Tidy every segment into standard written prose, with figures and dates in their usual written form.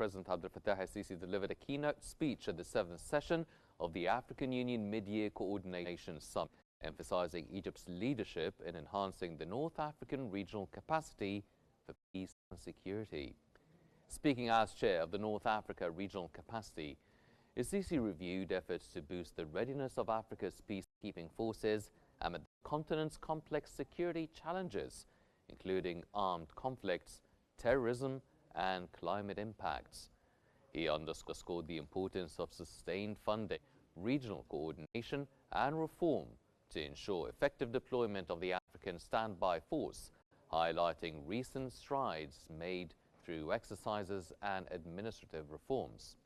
President Abdel Fattah el-Sisi delivered a keynote speech at the 7th session of the African Union Mid-Year Coordination Summit, emphasizing Egypt's leadership in enhancing the North African regional capacity for peace and security. Speaking as chair of the North Africa Regional Capacity, El-Sisi reviewed efforts to boost the readiness of Africa's peacekeeping forces amid the continent's complex security challenges, including armed conflicts, terrorism, and climate impacts. He underscored the importance of sustained funding, regional coordination, and reform to ensure effective deployment of the African Standby Force, highlighting recent strides made through exercises and administrative reforms.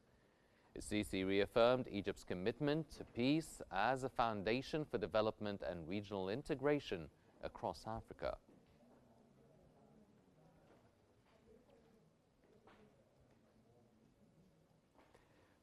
El-Sisi reaffirmed Egypt's commitment to peace as a foundation for development and regional integration across Africa.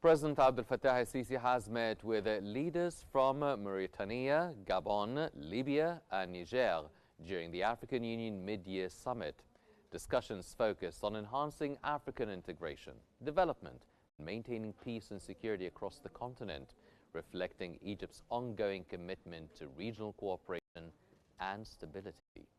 President Abdel Fattah el-Sisi has met with leaders from Mauritania, Gabon, Libya, and Niger during the African Union Mid-Year Summit. Discussions focused on enhancing African integration, development, and maintaining peace and security across the continent, reflecting Egypt's ongoing commitment to regional cooperation and stability.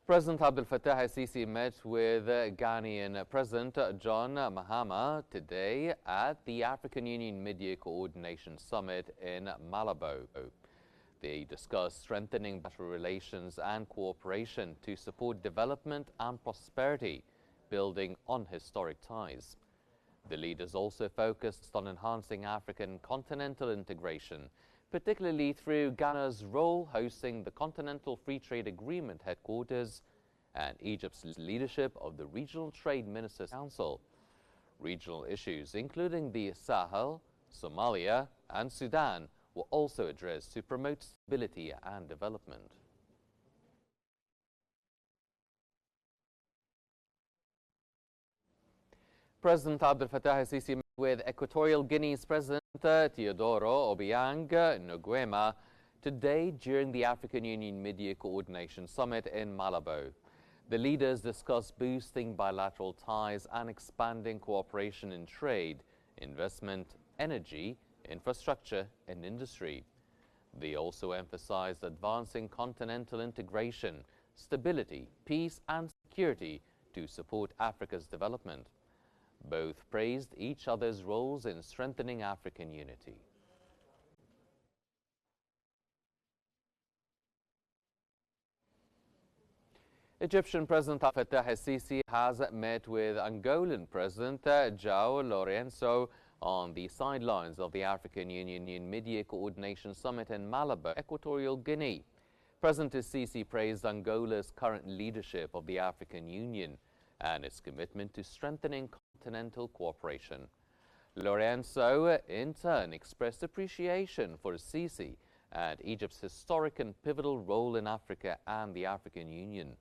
President Abdel Fattah el-Sisi met with Ghanaian President John Mahama today at the African Union Mid-Year Coordination Summit in Malabo. They discussed strengthening bilateral relations and cooperation to support development and prosperity, building on historic ties. The leaders also focused on enhancing African continental integration, particularly through Ghana's role hosting the Continental Free Trade Agreement headquarters and Egypt's leadership of the Regional Trade Ministers Council. Regional issues, including the Sahel, Somalia, and Sudan, were also addressed to promote stability and development. President Abdel Fattah el-Sisi met with Equatorial Guinea's President Teodoro Obiang Nguema today during the African Union Mid-Year Coordination Summit in Malabo. The leaders discussed boosting bilateral ties and expanding cooperation in trade, investment, energy, infrastructure, and industry. They also emphasized advancing continental integration, stability, peace, and security to support Africa's development. Both praised each other's roles in strengthening African unity. Egyptian President Abdel Fattah el-Sisi has met with Angolan President João Lourenço on the sidelines of the African Union Mid-Year Coordination Summit in Malabo, Equatorial Guinea. President el-Sisi praised Angola's current leadership of the African Union and its commitment to strengthening continental cooperation. Lourenço, in turn, expressed appreciation for el-Sisi and Egypt's historic and pivotal role in Africa and the African Union.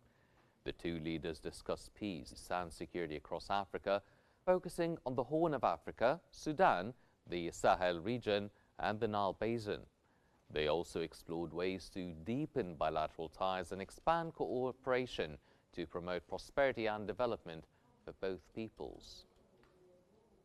The two leaders discussed peace and security across Africa, focusing on the Horn of Africa, Sudan, the Sahel region, and the Nile Basin. They also explored ways to deepen bilateral ties and expand cooperation to promote prosperity and development for both peoples.